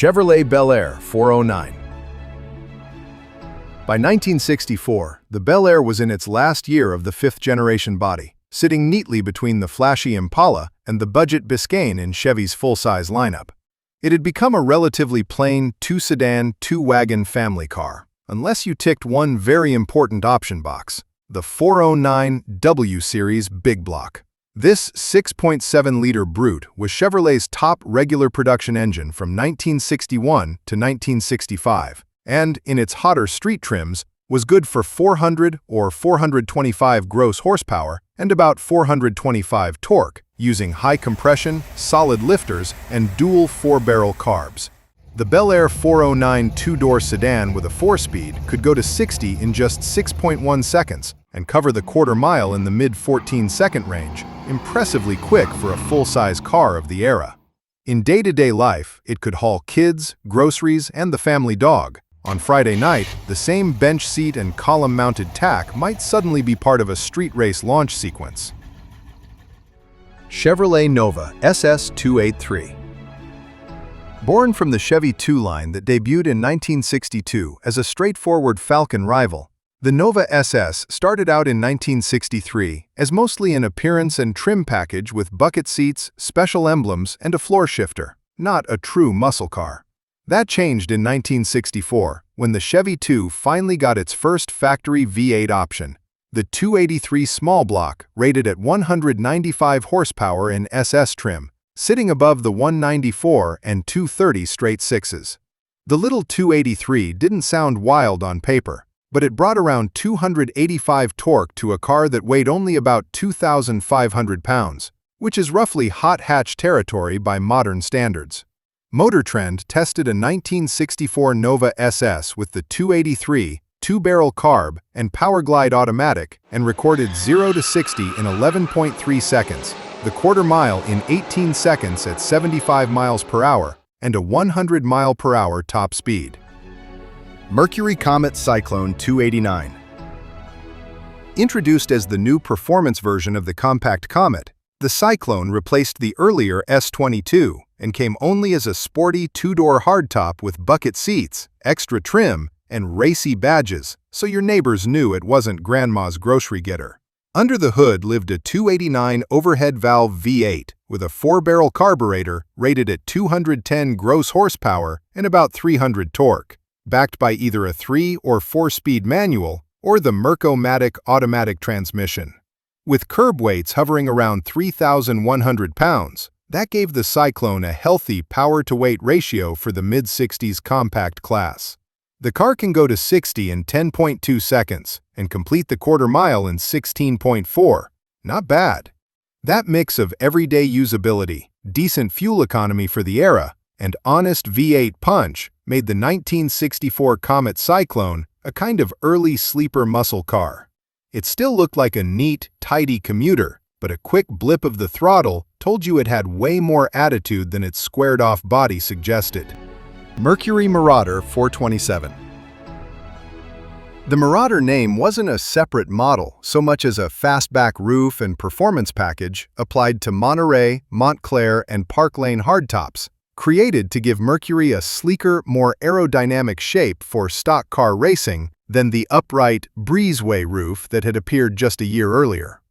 Chevrolet Bel Air 409. By 1964, the Bel Air was in its last year of the fifth-generation body, sitting neatly between the flashy Impala and the budget Biscayne in Chevy's full-size lineup. It had become a relatively plain two-sedan, two-wagon family car, unless you ticked one very important option box, the 409 W Series Big Block. This 6.7-liter brute was Chevrolet's top regular production engine from 1961 to 1965, and, in its hotter street trims, was good for 400 or 425 gross horsepower and about 425 torque, using high compression, solid lifters, and dual four-barrel carbs. The Bel Air 409 two-door sedan with a 4-speed could go to 60 in just 6.1 seconds and cover the quarter mile in the mid-14-second range, impressively quick for a full-size car of the era. In day-to-day life, it could haul kids, groceries, and the family dog. On Friday night, the same bench seat and column-mounted tack might suddenly be part of a street race launch sequence. Chevrolet Nova SS283. Born from the Chevy 2 line that debuted in 1962 as a straightforward Falcon rival, the Nova SS started out in 1963 as mostly an appearance and trim package with bucket seats, special emblems, and a floor shifter, not a true muscle car. That changed in 1964 when the Chevy 2 finally got its first factory V8 option, the 283 small block rated at 195 horsepower in SS trim, sitting above the 194 and 230 straight sixes. The little 283 didn't sound wild on paper, but it brought around 285 torque to a car that weighed only about 2,500 pounds, which is roughly hot hatch territory by modern standards. Motor Trend tested a 1964 Nova SS with the 283, two-barrel carb, and Powerglide automatic and recorded 0 to 60 in 11.3 seconds, the quarter mile in 18 seconds at 75 miles per hour, and a 100 mile per hour top speed. Mercury Comet Cyclone 289. Introduced as the new performance version of the compact Comet, the Cyclone replaced the earlier S22 and came only as a sporty two-door hardtop with bucket seats, extra trim, and racy badges, so your neighbors knew it wasn't Grandma's grocery getter. Under the hood lived a 289 overhead valve V8 with a 4-barrel carburetor rated at 210 gross horsepower and about 300 torque, backed by either a 3- or 4-speed manual or the Merco-Matic automatic transmission. With curb weights hovering around 3,100 pounds, that gave the Cyclone a healthy power-to-weight ratio for the mid-60s compact class. The car can go to 60 in 10.2 seconds and complete the quarter mile in 16.4. Not bad. That mix of everyday usability, decent fuel economy for the era, and honest V8 punch made the 1964 Comet Cyclone a kind of early sleeper muscle car. It still looked like a neat, tidy commuter, but a quick blip of the throttle told you it had way more attitude than its squared-off body suggested. Mercury Marauder 427. The Marauder name wasn't a separate model so much as a fastback roof and performance package applied to Monterey, Montclair, and Park Lane hardtops, created to give Mercury a sleeker, more aerodynamic shape for stock car racing than the upright breezeway roof that had appeared just a year earlier.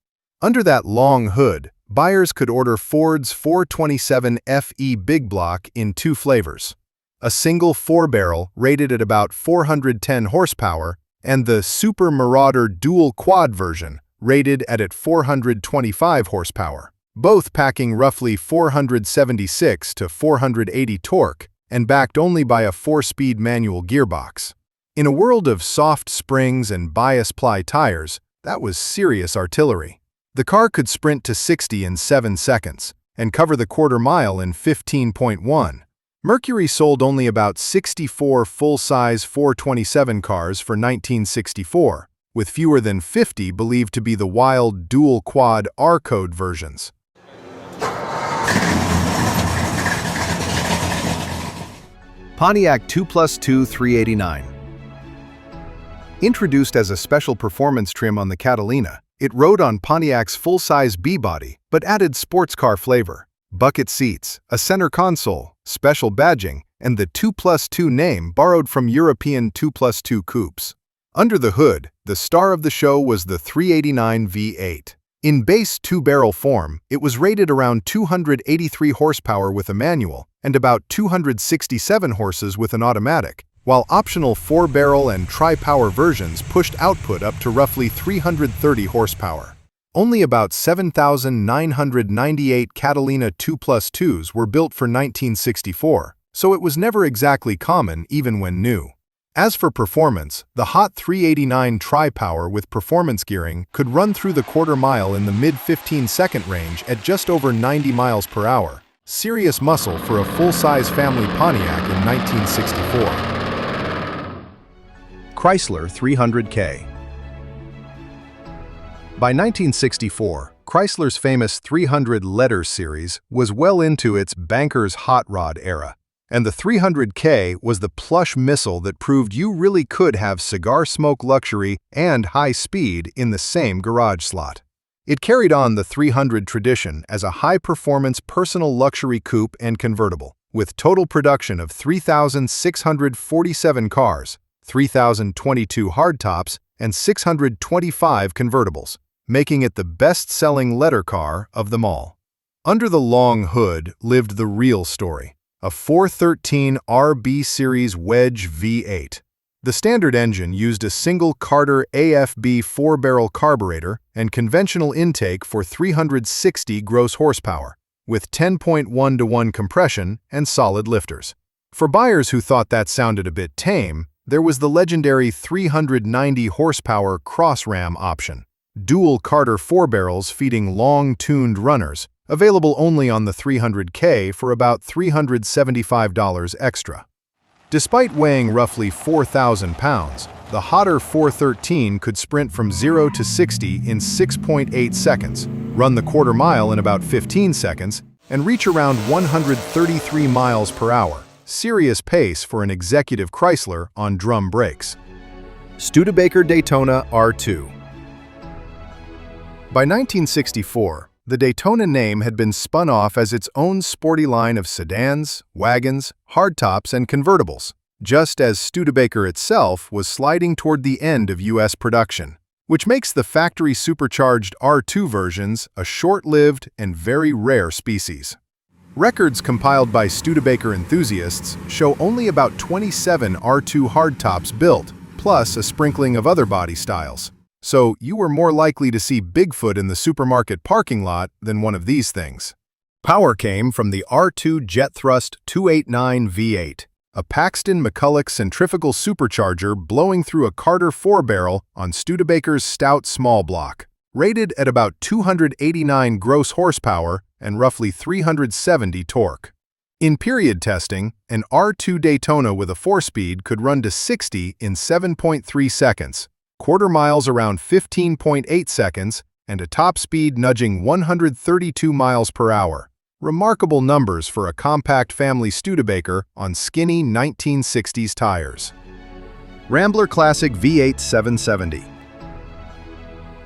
Under that long hood, buyers could order Ford's 427 FE Big Block in two flavors: a single 4-barrel rated at about 410 horsepower and the Super Marauder Dual Quad version rated at 425 horsepower, both packing roughly 476 to 480 torque and backed only by a 4-speed manual gearbox. In a world of soft springs and bias-ply tires, that was serious artillery. The car could sprint to 60 in 7 seconds and cover the quarter mile in 15.1. Mercury sold only about 64 full-size 427 cars for 1964, with fewer than 50 believed to be the wild dual-quad R-code versions. Pontiac 2+2 389. Introduced as a special performance trim on the Catalina, it rode on Pontiac's full-size B-body but added sports car flavor. Bucket seats, a center console, special badging, and the 2+2 name borrowed from European 2+2 coupes. Under the hood, the star of the show was the 389 V8. In base two-barrel form, it was rated around 283 horsepower with a manual and about 267 horses with an automatic, while optional four-barrel and tri-power versions pushed output up to roughly 330 horsepower. Only about 7,998 Catalina 2+2s were built for 1964, so it was never exactly common even when new. As for performance, the hot 389 tri-power with performance gearing could run through the quarter mile in the mid-15-second range at just over 90 miles per hour. Serious muscle for a full-size family Pontiac in 1964. Chrysler 300K. By 1964, Chrysler's famous 300 letter series was well into its banker's hot rod era. And the 300K was the plush missile that proved you really could have cigar smoke luxury and high speed in the same garage slot. It carried on the 300 tradition as a high-performance personal luxury coupe and convertible, with total production of 3,647 cars, 3,022 hardtops, and 625 convertibles, making it the best-selling letter car of them all. Under the long hood lived the real story. A 413 RB Series Wedge V8. The standard engine used a single Carter AFB 4-barrel carburetor and conventional intake for 360 gross horsepower, with 10.1-to-1 compression and solid lifters. For buyers who thought that sounded a bit tame, there was the legendary 390 horsepower cross-ram option. Dual Carter 4-barrels feeding long-tuned runners, available only on the 300K for about $375 extra. Despite weighing roughly 4,000 pounds, the hotter 413 could sprint from 0 to 60 in 6.8 seconds, run the quarter mile in about 15 seconds, and reach around 133 miles per hour. Serious pace for an executive Chrysler on drum brakes. Studebaker Daytona R2. By 1964, the Daytona name had been spun off as its own sporty line of sedans, wagons, hardtops, and convertibles, just as Studebaker itself was sliding toward the end of U.S. production, which makes the factory-supercharged R2 versions a short-lived and very rare species. Records compiled by Studebaker enthusiasts show only about 27 R2 hardtops built, plus a sprinkling of other body styles. So you were more likely to see Bigfoot in the supermarket parking lot than one of these things. Power came from the R2 Jet Thrust 289 V8, a Paxton McCulloch centrifugal supercharger blowing through a Carter 4-barrel on Studebaker's stout small block, rated at about 289 gross horsepower and roughly 370 torque. In period testing, an R2 Daytona with a 4-speed could run to 60 in 7.3 seconds, quarter miles around 15.8 seconds, and a top speed nudging 132 miles per hour. Remarkable numbers for a compact family Studebaker on skinny 1960s tires. Rambler Classic V8 770.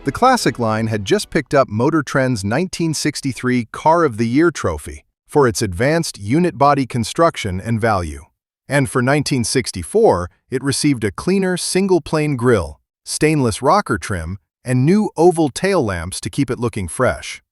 The Classic line had just picked up Motor Trend's 1963 Car of the Year trophy for its advanced unit body construction and value. And for 1964, it received a cleaner single-plane grille, stainless rocker trim, and new oval tail lamps to keep it looking fresh.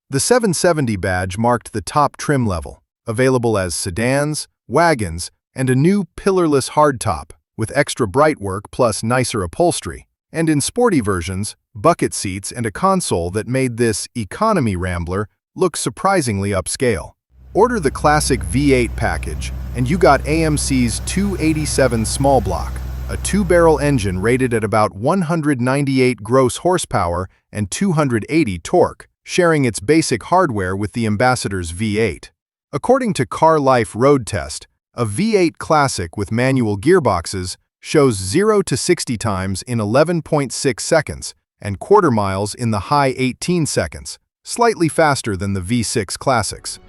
The 770 badge marked the top trim level, available as sedans, wagons, and a new pillarless hardtop with extra bright work plus nicer upholstery, and in sporty versions, bucket seats and a console that made this economy Rambler look surprisingly upscale. Order the Classic V8 package, and you got AMC's 287 small block, a 2-barrel engine rated at about 198 gross horsepower and 280 torque, sharing its basic hardware with the Ambassador's V8. According to Car Life Road Test, a V8 Classic with manual gearboxes shows 0 to 60 times in 11.6 seconds and quarter miles in the high 18 seconds, slightly faster than the V6 Classics.